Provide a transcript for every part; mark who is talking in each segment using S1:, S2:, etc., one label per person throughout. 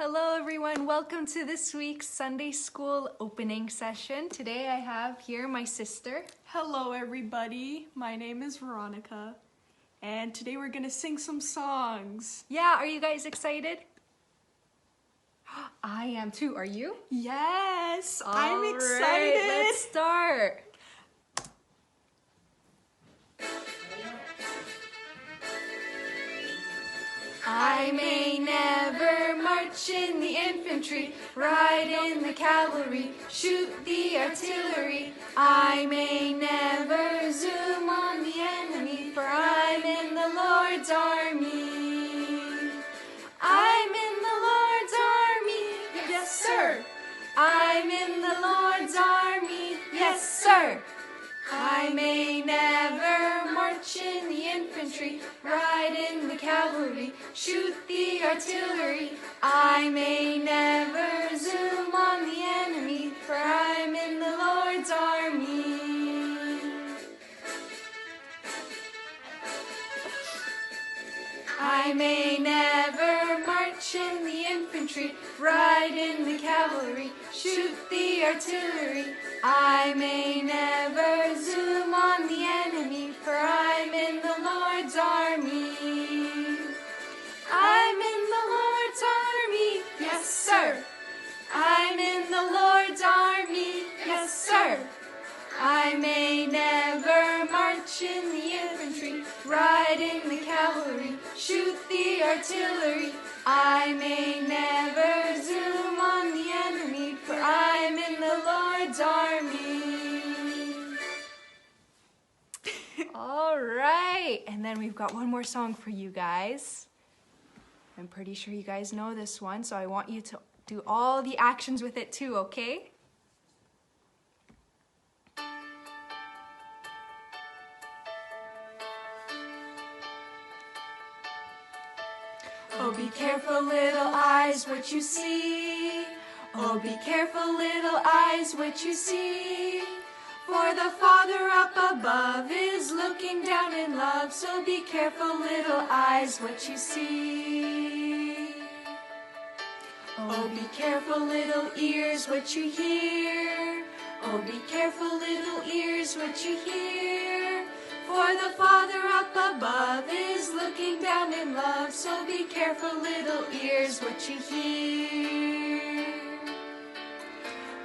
S1: Hello everyone, welcome to this week's Sunday School opening session. Today I have here my sister.
S2: Hello everybody, my name is Veronica, and today we're gonna sing some songs.
S1: Yeah, are you guys excited? I am too, are you?
S2: Yes, I'm
S1: All
S2: excited.
S1: right, let's start. I may never march in the infantry, ride in the cavalry, shoot the artillery. I may never zoom on the enemy, for I'm in the Lord's army. I'm in the Lord's army, yes sir. I'm in the Lord's army, yes sir. I may never march in the infantry, ride in the cavalry, shoot the artillery. I may never zoom on the enemy, for I'm in the Lord's army. I may never march in the infantry, ride in the cavalry, shoot the artillery. I may never zoom on the enemy, for I'm in the Lord's army. I'm in the Lord's army, yes sir. I'm in the Lord's army, yes sir. I may never march in the infantry, ride in the cavalry, shoot the artillery. I may never zoom on the enemy, for I'm in the Lord's army. All right, and then we've got one more song for you guys. I'm pretty sure you guys know this one, so I want you to do all the actions with it too, okay? Oh, be careful, little eyes, what you see. Oh, be careful, little eyes, what you see. For the Father up above is looking down in love. So be careful, little eyes, what you see. Oh, be careful, little ears, what you hear. Oh, be careful, little ears, what you hear. For the Father up above is looking down in love. So be careful, little ears, what you hear.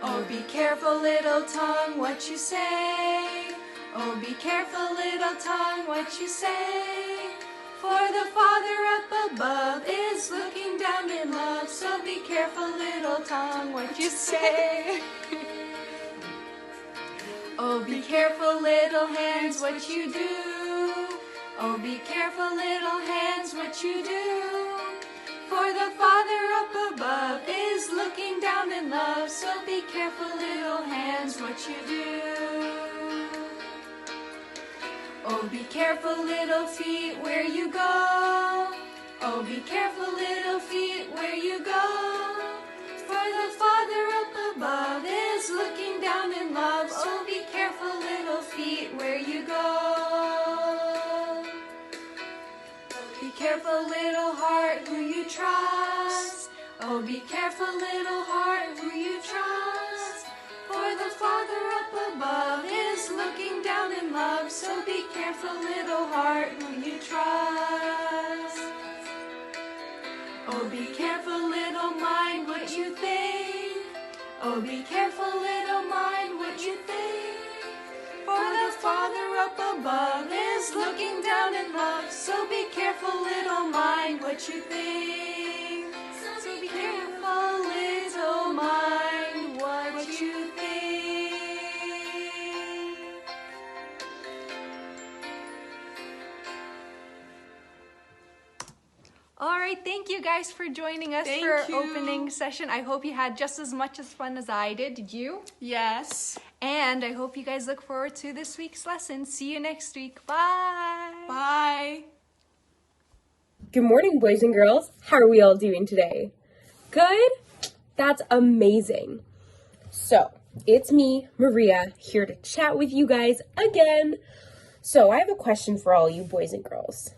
S1: Oh, be careful, little tongue, what you say. Oh, be careful, little tongue, what you say. For the Father up above is looking down in love. So be careful, little tongue, what you say. Oh, be careful, little hands, what you do. Oh, be careful, little hands, what you do. For the Father up above is looking down in love. So be careful, little hands, what you do. Oh, be careful, little feet, where you go. Oh, be careful, little feet, where you go. For the Father up above is looking down in love. So be careful, little feet, where you go. Be careful, little heart, who you trust. Oh, be careful, little heart, who you trust. For the Father up above is looking down in love. So be careful, little heart, who you trust. Oh, be careful, little mind, what you think. Oh, be careful, little mind, what you think. For the Father up above is looking down in love. So be careful, little mind, what you think. So be careful, little mind, what you think. All right, thank you guys for joining us for our opening session. I hope you had just as much as fun as I did. Did you?
S2: Yes.
S1: And I hope you guys look forward to this week's lesson. See you next week. Bye.
S2: Bye.
S3: Good morning, boys and girls. How are we all doing today? Good? That's amazing. So, it's me, Maria, here to chat with you guys again. So, I have a question for all you boys and girls.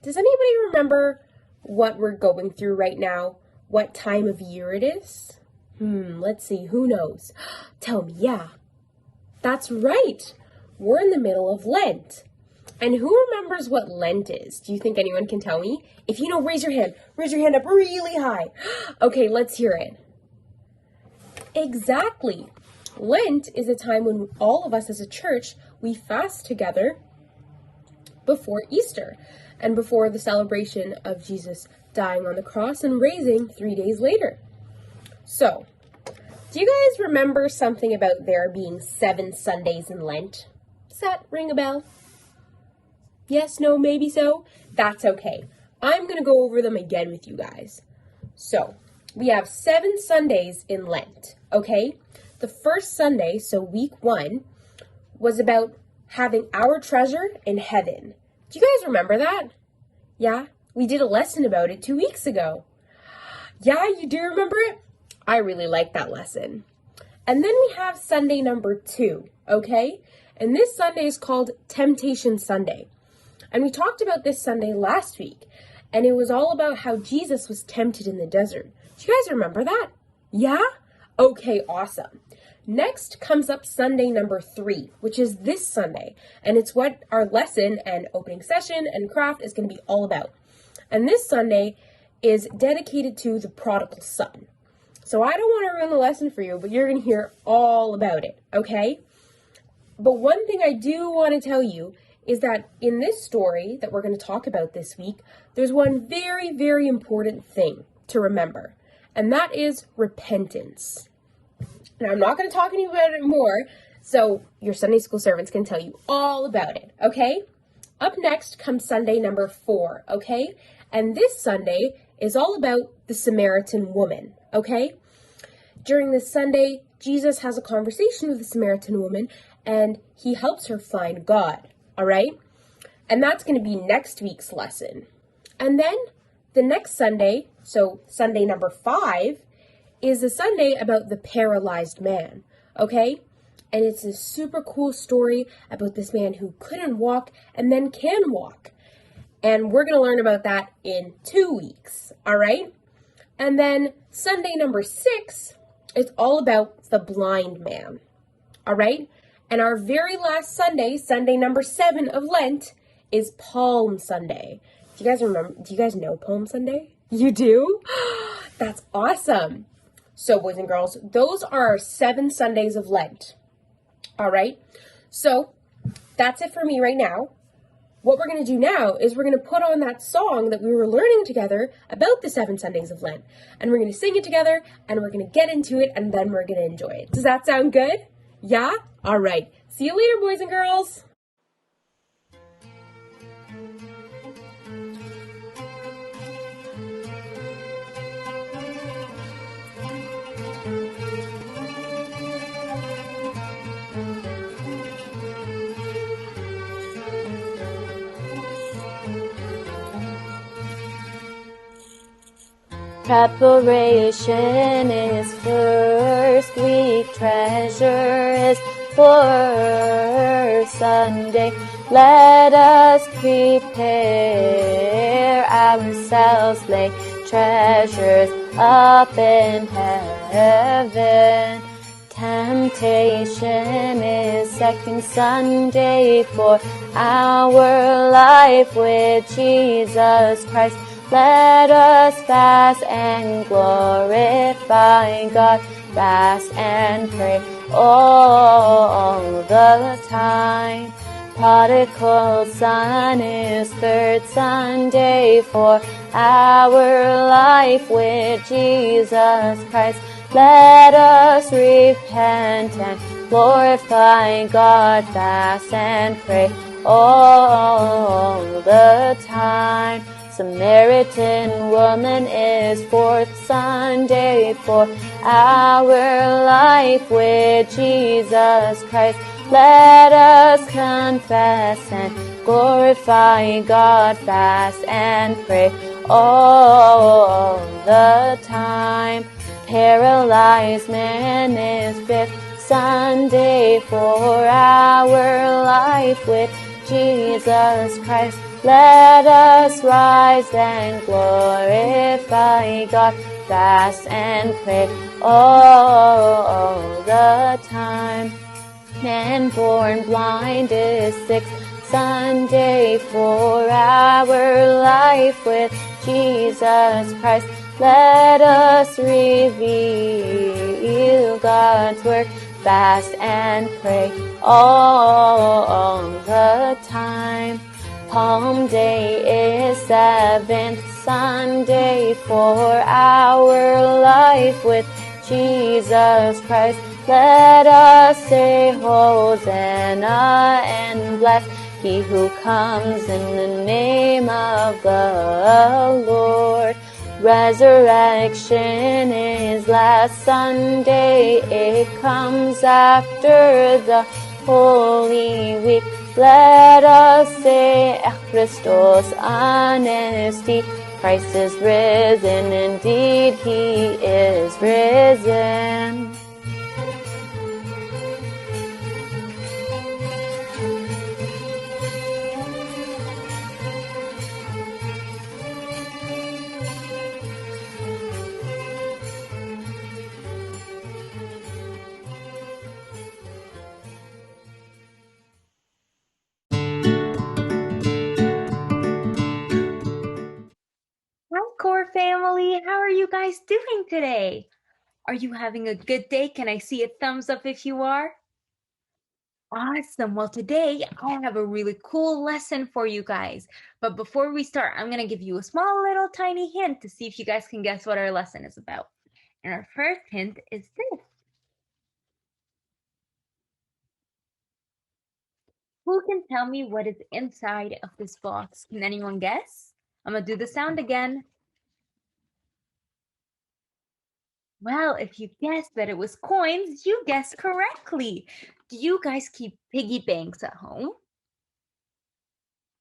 S3: Does anybody remember what we're going through right now? what time of year it is? Let's see, who knows? Tell me, yeah. That's right. We're in the middle of Lent. And who remembers what Lent is? Do you think anyone can tell me? If you know, raise your hand. Raise your hand up really high. Okay, let's hear it. Exactly. Lent is a time when all of us as a church, we fast together before Easter and before the celebration of Jesus dying on the cross and raising 3 days later. So, do you guys remember something about there being 7 Sundays in Lent? Does that ring a bell? Yes, no, maybe so? That's okay. I'm going to go over them again with you guys. So, we have 7 Sundays in Lent, okay? The first Sunday, so week 1, was about having our treasure in heaven. Do you guys remember that? Yeah? We did a lesson about it 2 weeks ago. Yeah, you do remember it? I really like that lesson. And then we have Sunday number 2, okay? And this Sunday is called Temptation Sunday. And we talked about this Sunday last week. And it was all about how Jesus was tempted in the desert. Do you guys remember that? Yeah? Okay, awesome. Next comes up Sunday number 3, which is this Sunday. And it's what our lesson and opening session and craft is going to be all about. And this Sunday is dedicated to the prodigal son. So I don't want to ruin the lesson for you, but you're going to hear all about it, okay? But one thing I do want to tell you is that in this story that we're going to talk about this week, there's one very, very important thing to remember, and that is repentance. Now, I'm not going to talk to you about it more, so your Sunday school servants can tell you all about it, okay? Up next comes Sunday number 4, okay? And this Sunday is all about the Samaritan woman, okay? During this Sunday, Jesus has a conversation with the Samaritan woman, and he helps her find God, all right? And that's going to be next week's lesson. And then the next Sunday, so Sunday number 5, is the Sunday about the paralyzed man, okay? And it's a super cool story about this man who couldn't walk and then can walk. And we're going to learn about that in 2 weeks, all right? And then Sunday number 6, it's all about the blind man, all right? And our very last Sunday, Sunday number 7 of Lent, is Palm Sunday. Do you guys remember? Do you guys know Palm Sunday? You do? That's awesome. So, boys and girls, those are our 7 Sundays of Lent. All right? So, that's it for me right now. What we're going to do now is we're going to put on that song that we were learning together about the 7 Sundays of Lent. And we're going to sing it together, and we're going to get into it, and then we're going to enjoy it. Does that sound good? Yeah? All right. See you later, boys and girls.
S4: Preparation is first week, treasure is for Sunday. Let us prepare ourselves, lay treasures up in heaven. Temptation is second Sunday for our life with Jesus Christ. Let us fast and glorify God, fast and pray all the time. Prodigal son is third Sunday for our life with Jesus Christ. Let us repent and glorify God, fast and pray all the time. Samaritan woman is fourth Sunday for our life with Jesus Christ. Let us confess and glorify God, fast and pray all the time. Paralyzed man is fifth Sunday for our life with Jesus Christ. Let us rise and glorify God, fast and pray all the time. Man born blind is sixth Sunday for our life with Jesus Christ. Let us reveal God's work, fast and pray all the time. Palm Day is seventh Sunday for our life with Jesus Christ. Let us say Hosanna and bless He who comes in the name of the Lord. Resurrection is last Sunday. It comes after the Holy Week. Let us say Christos anesti. Christ is risen, indeed He is risen.
S5: Hi, COR family. How are you guys doing today? Are you having a good day? Can I see a thumbs up if you are? Awesome. Well, today I have a really cool lesson for you guys. But before we start, I'm going to give you a small little tiny hint to see if you guys can guess what our lesson is about. And our first hint is this. Who can tell me what is inside of this box? Can anyone guess? I'm going to do the sound again. Well, if you guessed that it was coins, you guessed correctly. Do you guys keep piggy banks at home?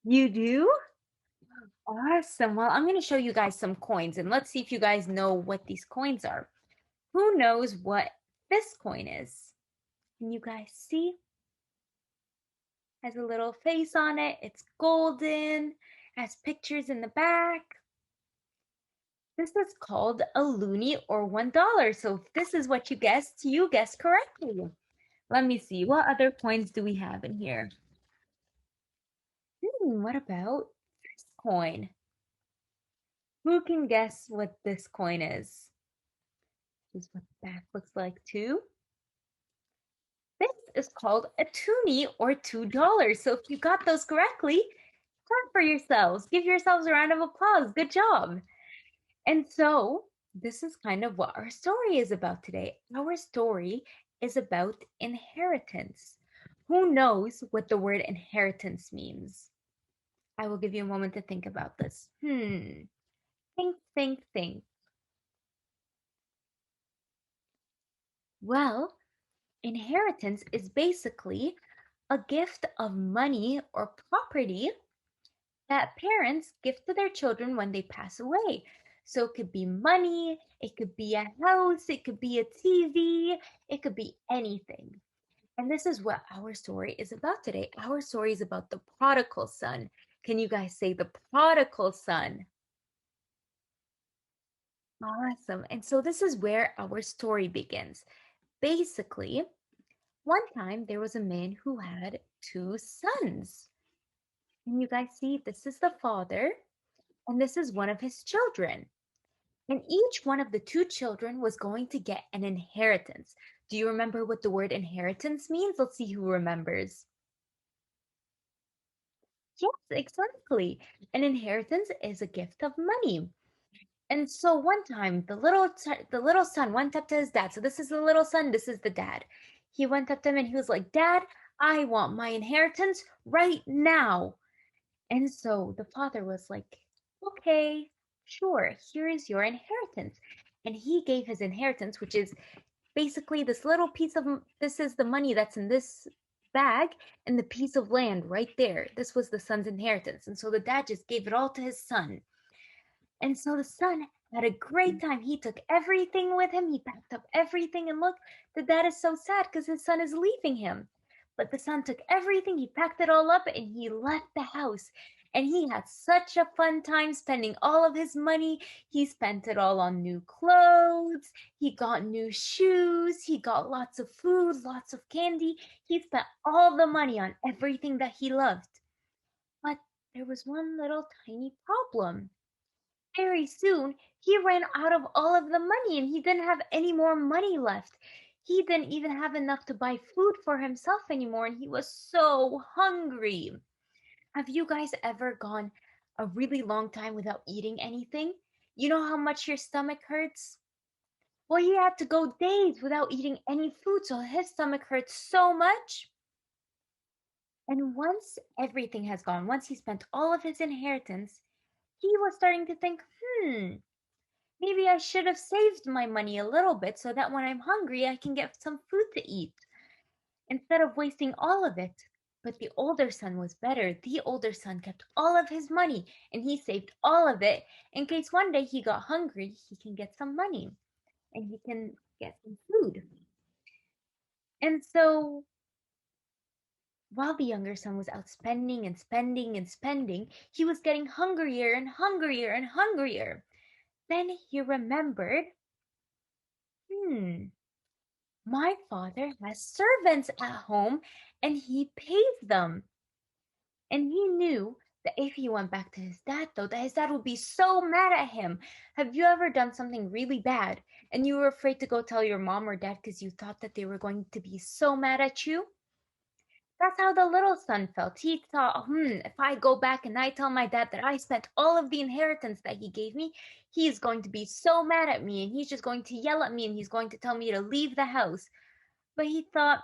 S5: You do? Awesome. Well, I'm going to show you guys some coins and let's see if you guys know what these coins are. Who knows what this coin is? Can you guys see? Has a little face on it. It's golden. Has pictures in the back. This is called a loonie or $1. So if this is what you guessed correctly. Let me see. What other coins do we have in here? What about this coin? Who can guess what this coin is? This is what the back looks like too. This is called a toonie or $2. So if you got those correctly, clap for yourselves. Give yourselves a round of applause. Good job. And so this is kind of what our story is about today. Our story is about inheritance. Who knows what the word inheritance means? I will give you a moment to think about this. Think. Well, inheritance is basically a gift of money or property that parents give to their children when they pass away. So it could be money, it could be a house, it could be a TV, it could be anything. And this is what our story is about today. Our story is about the prodigal son. Can you guys say the prodigal son? Awesome. And so this is where our story begins. Basically, one time there was a man who had two sons. Can you guys see? This is the father, and this is one of his children. And each one of the two children was going to get an inheritance. Do you remember what the word inheritance means? Let's see who remembers. Yes, exactly. An inheritance is a gift of money. And so one time the little son went up to his dad. So this is the little son, this is the dad. He went up to him and he was like, "Dad, I want my inheritance right now." And so the father was like, "Okay, sure, here is your inheritance." And he gave his inheritance, which is basically this little piece of, this is the money that's in this bag and the piece of land right there. This was the son's inheritance. And so the dad just gave it all to his son. And so the son had a great time. He took everything with him. He packed up everything. And look, the dad is so sad because his son is leaving him. But the son took everything. He packed it all up and he left the house. And he had such a fun time spending all of his money. He spent it all on new clothes. He got new shoes. He got lots of food, lots of candy. He spent all the money on everything that he loved. But there was one little tiny problem. Very soon, he ran out of all of the money and he didn't have any more money left. He didn't even have enough to buy food for himself anymore, and he was so hungry. Have you guys ever gone a really long time without eating anything? You know how much your stomach hurts? Well, he had to go days without eating any food, so his stomach hurts so much. And once everything has gone, once he spent all of his inheritance, he was starting to think, maybe I should have saved my money a little bit so that when I'm hungry, I can get some food to eat instead of wasting all of it. But the older son was better. The older son kept all of his money and he saved all of it in case one day he got hungry, he can get some money and he can get some food. And so while the younger son was out spending and spending and spending, he was getting hungrier and hungrier and hungrier. Then he remembered, my father has servants at home and he pays them. And he knew that if he went back to his dad, though, that his dad would be so mad at him. Have you ever done something really bad and you were afraid to go tell your mom or dad because you thought that they were going to be so mad at you? That's how the little son felt. He thought, if I go back and I tell my dad that I spent all of the inheritance that he gave me, he's going to be so mad at me and he's just going to yell at me and he's going to tell me to leave the house. But he thought,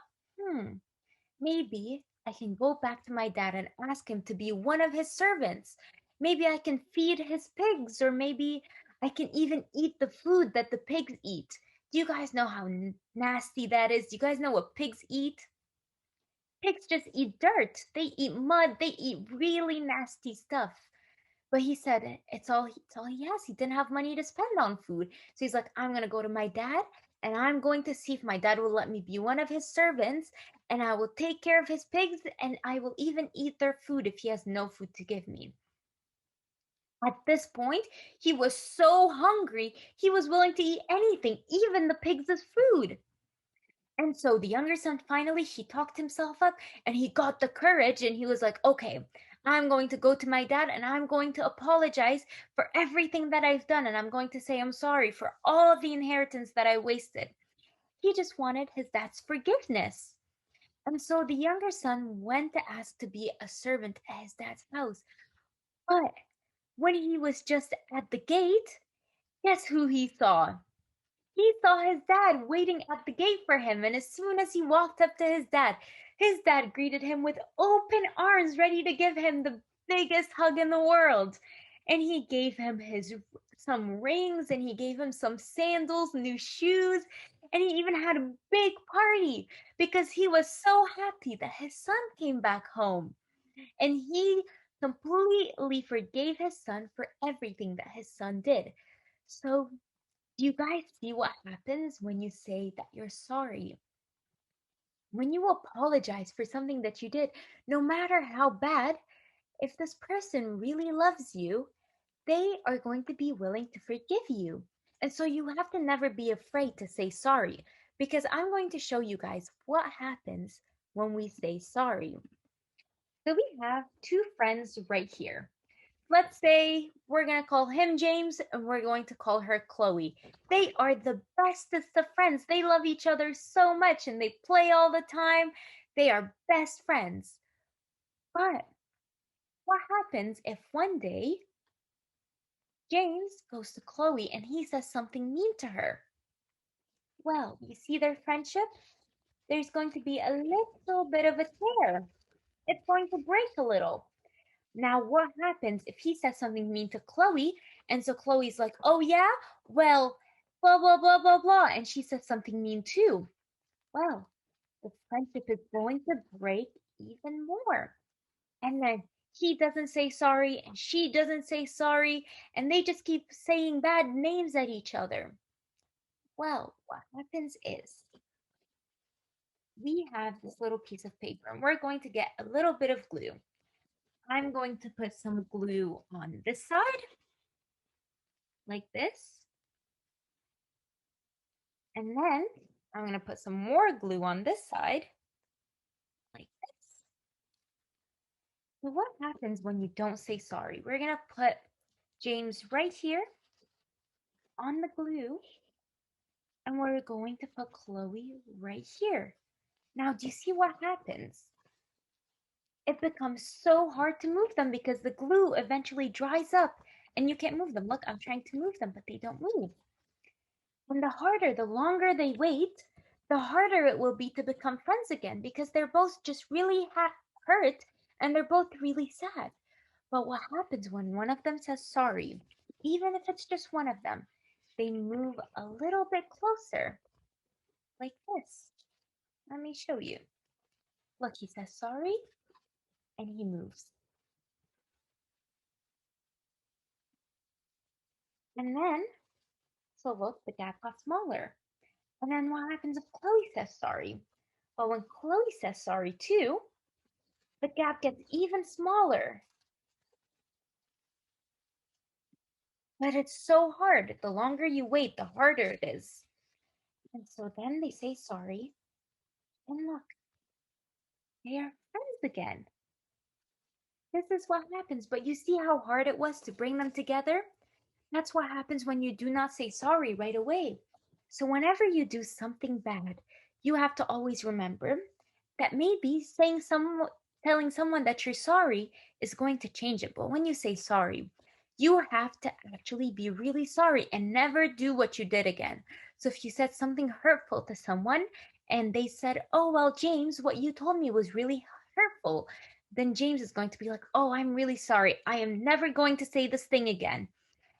S5: maybe I can go back to my dad and ask him to be one of his servants. Maybe I can feed his pigs, or maybe I can even eat the food that the pigs eat. Do you guys know how nasty that is? Do you guys know what pigs eat? Pigs just eat dirt. They eat mud. They eat really nasty stuff. But he said it's all he has. He didn't have money to spend on food. So he's like, I'm gonna go to my dad and I'm going to see if my dad will let me be one of his servants and I will take care of his pigs and I will even eat their food if he has no food to give me. At this point, he was so hungry, he was willing to eat anything, even the pigs' food. And so the younger son finally he talked himself up and he got the courage and he was like, okay, I'm going to go to my dad and I'm going to apologize for everything that I've done and I'm going to say I'm sorry for all of the inheritance that I wasted. He just wanted his dad's forgiveness. And so the younger son went to ask to be a servant at his dad's house. But when he was just at the gate, guess who he saw? He saw his dad waiting at the gate for him, and as soon as he walked up to his dad greeted him with open arms, ready to give him the biggest hug in the world. And he gave him some rings, and he gave him some sandals, new shoes, and he even had a big party because he was so happy that his son came back home. And he completely forgave his son for everything that his son did. So do you guys see what happens when you say that you're sorry? When you apologize for something that you did, no matter how bad, if this person really loves you, they are going to be willing to forgive you. And so you have to never be afraid to say sorry, because I'm going to show you guys what happens when we say sorry. So we have two friends right here. Let's say we're going to call him James and we're going to call her Chloe. They are the bestest of friends. They love each other so much and they play all the time. They are best friends. But what happens if one day James goes to Chloe and he says something mean to her? Well, you see their friendship? There's going to be a little bit of a tear. It's going to break a little. Now, what happens if he says something mean to Chloe? And so Chloe's like, oh, yeah? Well, blah, blah, blah, blah, blah. And she says something mean too. Well, the friendship is going to break even more. And then he doesn't say sorry, and she doesn't say sorry, and they just keep saying bad names at each other. Well, what happens is we have this little piece of paper, and we're going to get a little bit of glue. I'm going to put some glue on this side, like this. And then I'm going to put some more glue on this side, like this. So what happens when you don't say sorry? We're going to put James right here on the glue, and we're going to put Chloe right here. Now, do you see what happens? It becomes so hard to move them because the glue eventually dries up and you can't move them. Look, I'm trying to move them, but they don't move. And the longer they wait, the harder it will be to become friends again because they're both just really hurt and they're both really sad. But what happens when one of them says sorry, even if it's just one of them, they move a little bit closer, like this. Let me show you. Look, he says sorry, and he moves. And then, so look, the gap got smaller. And then what happens if Chloe says sorry? Well, when Chloe says sorry too, the gap gets even smaller. But it's so hard. The longer you wait, the harder it is. And so then they say sorry, and look, they are friends again. This is what happens, but you see how hard it was to bring them together? That's what happens when you do not say sorry right away. So whenever you do something bad, you have to always remember that maybe telling someone that you're sorry is going to change it. But when you say sorry, you have to actually be really sorry and never do what you did again. So if you said something hurtful to someone and they said, "Oh, well, James, what you told me was really hurtful," then James is going to be like, "Oh, I'm really sorry. I am never going to say this thing again."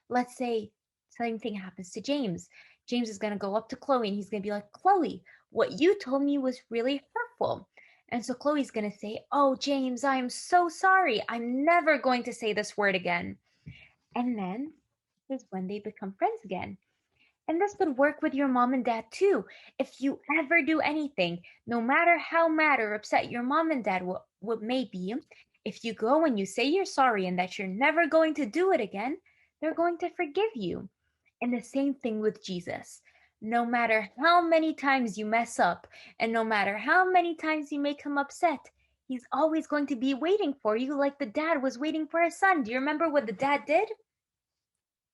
S5: Let's say same thing happens to James. James is going to go up to Chloe and he's going to be like, "Chloe, what you told me was really hurtful." And so Chloe's going to say, "Oh, James, I am so sorry. I'm never going to say this word again." And then is when they become friends again. And this could work with your mom and dad too. If you ever do anything, no matter how mad or upset your mom and dad may be, if you go and you say you're sorry and that you're never going to do it again, they're going to forgive you. And the same thing with Jesus. No matter how many times you mess up, and no matter how many times you make him upset, he's always going to be waiting for you like the dad was waiting for his son. Do you remember what the dad did?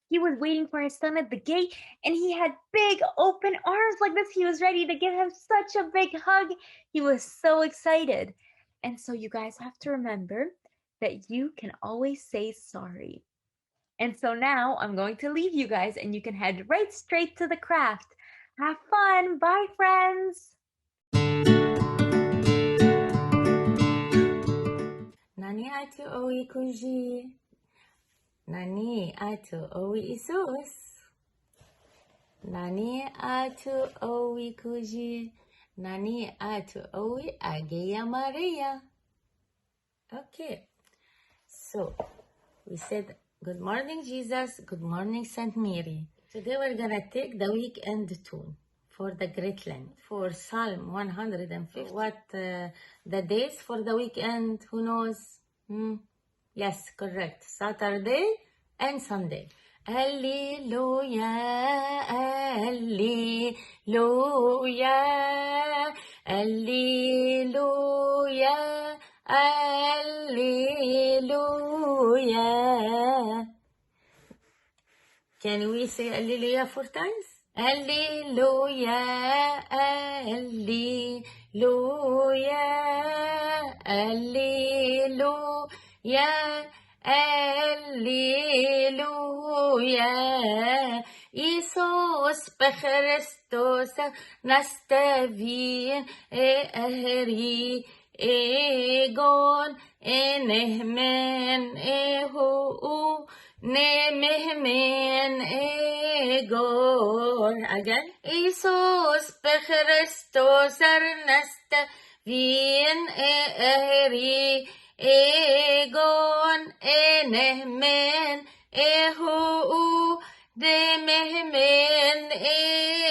S5: He was waiting for his son at the gate and he had big open arms like this. He was ready to give him such a big hug. He was so excited. And so you guys have to remember that you can always say sorry. And so now I'm going to leave you guys and you can head right straight to the craft. Have fun. Bye, friends.
S6: Nani atu owi kuji? Nani atu owi Isus? Nani atu owi kuji? Nani atu owi Ageya Maria? Okay, so we said good morning Jesus, good morning Saint Mary. Today we're gonna take the weekend tune for the Great Lent, for Psalm 150. What the days for the weekend, who knows? Yes, correct. Saturday and Sunday. Alleluia, alleluia, alleluia, alleluia. Can we say Alleluia 4 times? Alleluia, Alleluia, Alleluia, Alleluia. Isus بخريستوس نستفين أهري إيجون إنهمن إهو نمهمن إيجون again Isus بخريستوس نستفين أهري إيجون إنهمن إهو دمهمن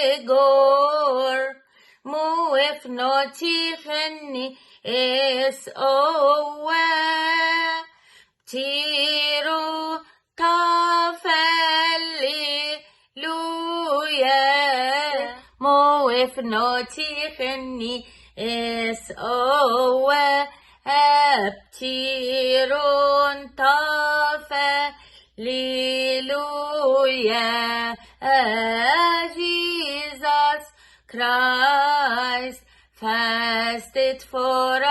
S6: إيجور موف نوتي خني إس أوه Tiro tafeli luya mo if no ticheni is owe tiron tafeli luya Jesus Christ fasted for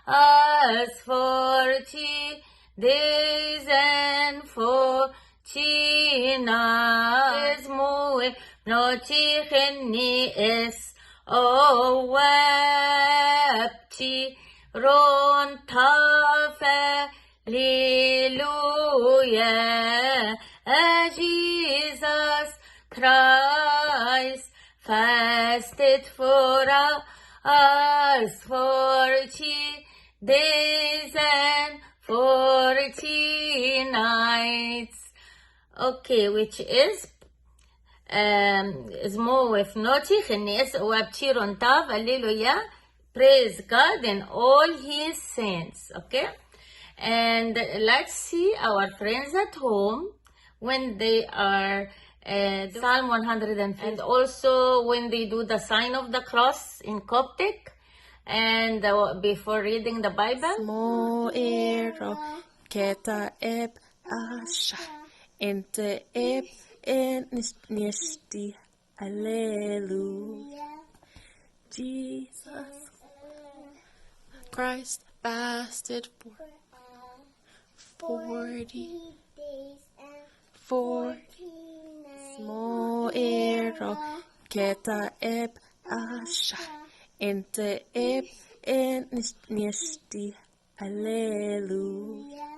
S6: us 40 days and 40 nights. Moe noti cheni es o wepti ron tafe Hallelujah. Jesus Christ fasted for us 40 days and 40 nights. Okay, which is more with notich and yes, wabtiron tav, hallelujah. Praise God and all his saints. Okay, and let's see our friends at home when they are Psalm 150, and also when they do the sign of the cross in Coptic, and before reading the Bible.
S7: Moero keta eb asha inte eb nisti Alleluia. Jesus Christ fasted for 40 Moero keta eb asha inte eb nisti Alleluia.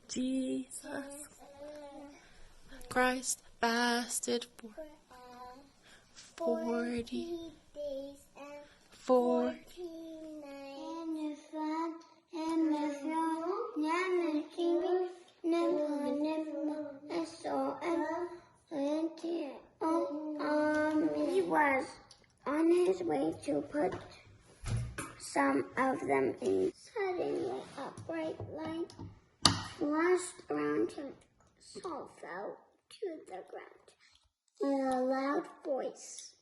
S7: Jesus Christ fasted for 40
S8: He was on his way to put some of them in. Suddenly, a bright light flashed around him. Saul fell to the ground. In a loud voice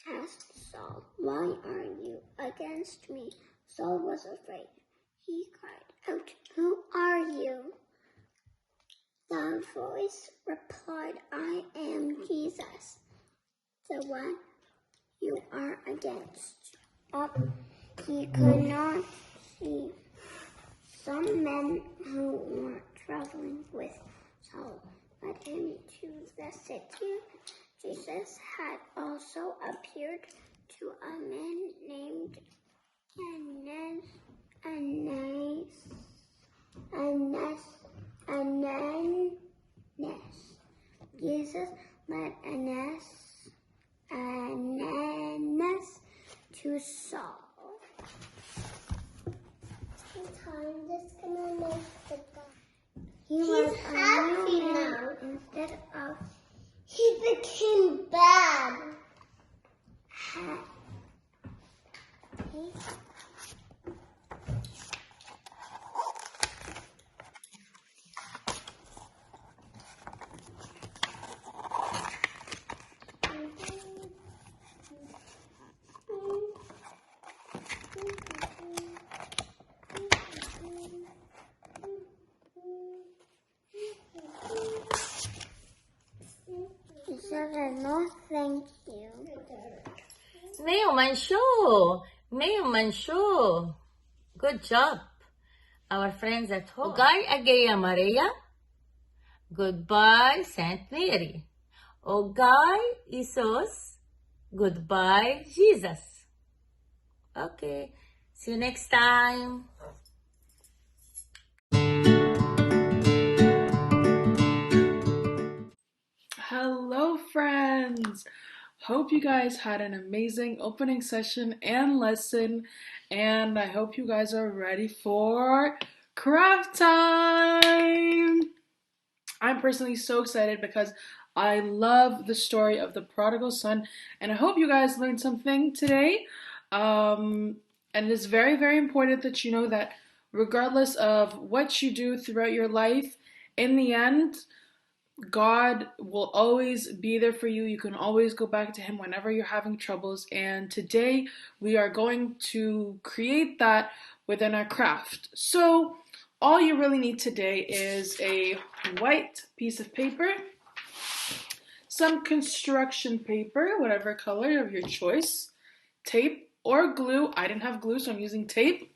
S8: asked Saul, "Why are you against me?" Saul was afraid. He cried out, "Who are you?" The voice replied, "I am Jesus, the one you are against." Up he could not see. Some men who were traveling with Saul led him to the city. Jesus had also appeared to a man named Ananias. Jesus led Ananias to Saul. He was happy now. Instead of he became bad. He said, "No, thank you."
S6: Manshu. Good job. Our friends at home. Ogay Agaya Maria. Goodbye, Saint Mary. Ogay Isos. Goodbye, Jesus. Okay. See you next time.
S2: Hello, friends! Hope you guys had an amazing opening session and lesson, and I hope you guys are ready for craft time! I'm personally so excited because I love the story of the prodigal son, and I hope you guys learned something today. And it is very, very important that you know that regardless of what you do throughout your life, in the end, God will always be there for you. You can always go back to Him whenever you're having troubles. And today we are going to create that within our craft. So all you really need today is a white piece of paper, some construction paper, whatever color of your choice, tape or glue. I didn't have glue, so I'm using tape,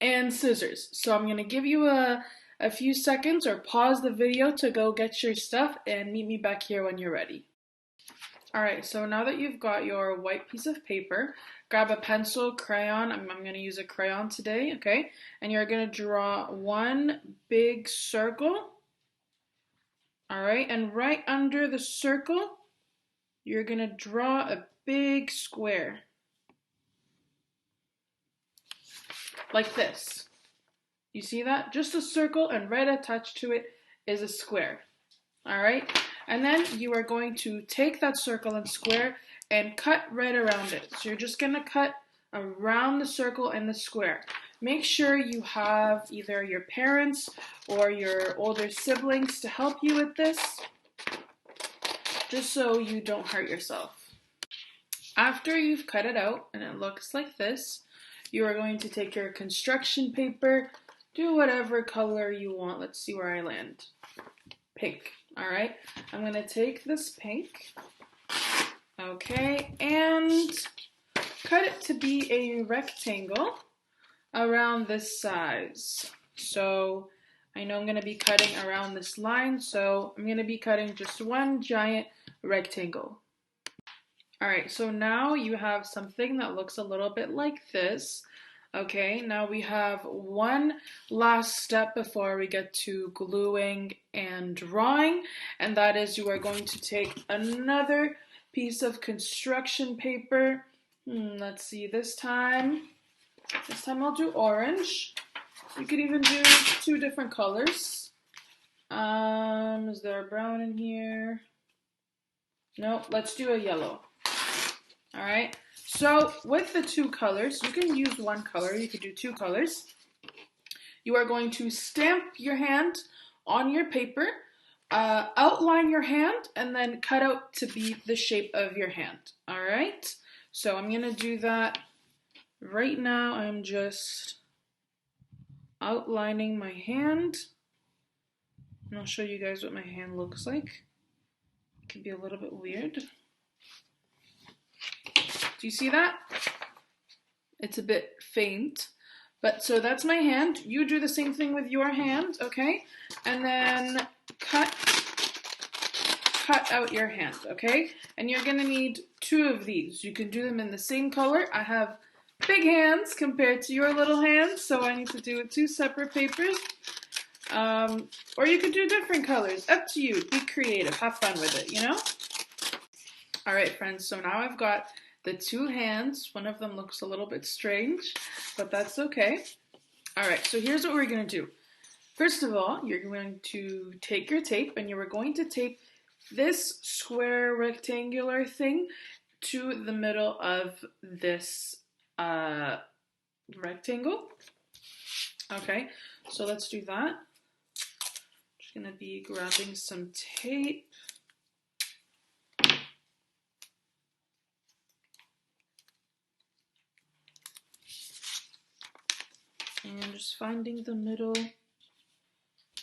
S2: and scissors. So I'm going to give you a few seconds, or pause the video to go get your stuff and meet me back here when you're ready. Alright, so now that you've got your white piece of paper, grab a pencil, crayon. I'm going to use a crayon today, okay? And you're going to draw one big circle. Alright, and right under the circle, you're going to draw a big square. Like this. You see that? Just a circle, and right attached to it is a square. Alright? And then you are going to take that circle and square and cut right around it. So you're just going to cut around the circle and the square. Make sure you have either your parents or your older siblings to help you with this, just so you don't hurt yourself. After you've cut it out and it looks like this, you are going to take your construction paper, do whatever color you want. Let's see where I land. Pink. Alright, I'm going to take this pink, okay, and cut it to be a rectangle around this size. So I know I'm going to be cutting around this line, so I'm going to be cutting just one giant rectangle. Alright, so now you have something that looks a little bit like this. Okay, now we have one last step before we get to gluing and drawing, and that is you are going to take another piece of construction paper. Let's see, this time I'll do orange. You could even do two different colors. Is there a brown in here? No, let's do a yellow. Alright, so with the two colors, you can use one color, you could do two colors. You are going to stamp your hand on your paper, outline your hand, and then cut out to be the shape of your hand. Alright, so I'm going to do that right now. I'm just outlining my hand, and I'll show you guys what my hand looks like. It can be a little bit weird. Do you see that? It's a bit faint, but so that's my hand. You do the same thing with your hand, okay? And then cut out your hand, okay? And you're gonna need two of these. You can do them in the same color. I have big hands compared to your little hands, so I need to do two separate papers. Or you could do different colors. Up to you. Be creative. Have fun with it, you know? All right, friends, so now I've got the two hands. One of them looks a little bit strange, but that's okay. All right, so here's what we're going to do. First of all, you're going to take your tape, and you are going to tape this square rectangular thing to the middle of this rectangle. Okay, so let's do that. Just going to be grabbing some tape. And just finding the middle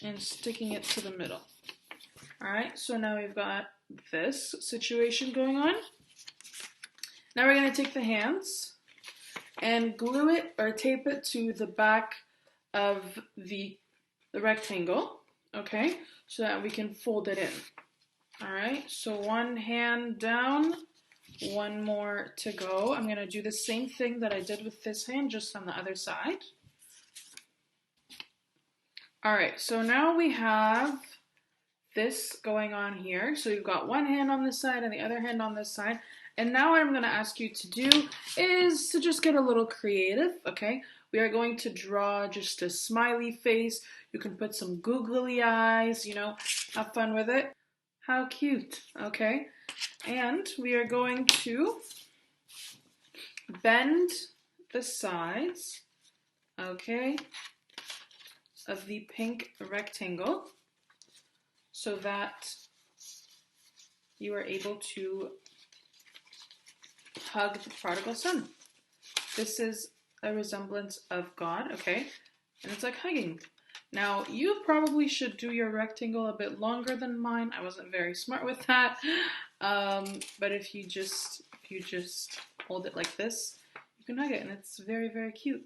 S2: and sticking it to the middle. Alright, so now we've got this situation going on. Now we're going to take the hands and glue it or tape it to the back of the rectangle, okay, so that we can fold it in. Alright, so one hand down, one more to go. I'm going to do the same thing that I did with this hand, just on the other side. Alright, so now we have this going on here. So you've got one hand on this side and the other hand on this side. And now what I'm going to ask you to do is to just get a little creative, okay? We are going to draw just a smiley face. You can put some googly eyes, you know, have fun with it. How cute, okay? And we are going to bend the sides okay, of the pink rectangle so that you are able to hug the prodigal son. This is a resemblance of God, okay? And it's like hugging. Now, you probably should do your rectangle a bit longer than mine. I wasn't very smart with that. But if you just hold it like this, you can hug it, and it's very, very cute.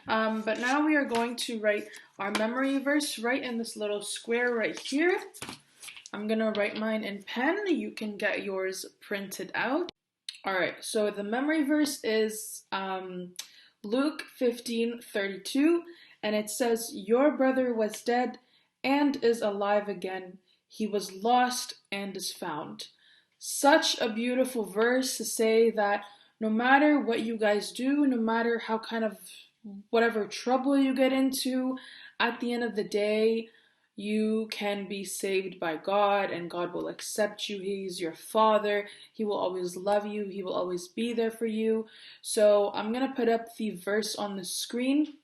S2: But now we are going to write our memory verse right in this little square right here. I'm gonna write mine in pen. You can get yours printed out. All right, so the memory verse is Luke 15:32, and it says, "Your brother was dead and is alive again. He was lost and is found." Such a beautiful verse to say that no matter what you guys do, no matter how kind of whatever trouble you get into, at the end of the day, you can be saved by God and God will accept you. He's your father. He will always love you. He will always be there for you. So I'm going to put up the verse on the screen.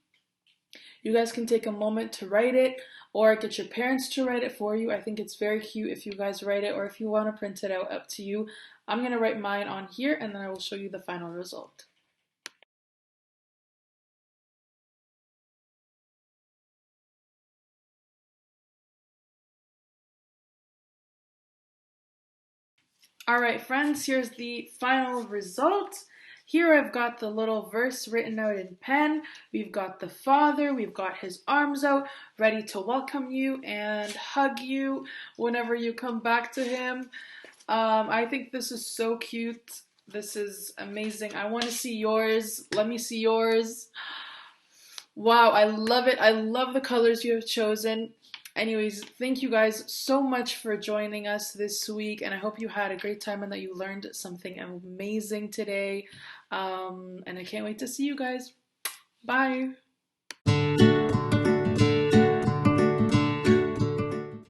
S2: You guys can take a moment to write it or get your parents to write it for you. I think it's very cute if you guys write it, or if you want to print it out, up to you. I'm going to write mine on here and then I will show you the final result. All right, friends, here's the final result. Here I've got the little verse written out in pen. We've got the father, we've got his arms out, ready to welcome you and hug you whenever you come back to him. I think this is so cute. This is amazing. I want to see yours. Let me see yours. Wow, I love it. I love the colors you have chosen. Anyways, thank you guys so much for joining us this week, and I hope you had a great time and that you learned something amazing today. And I can't wait to see you guys. Bye.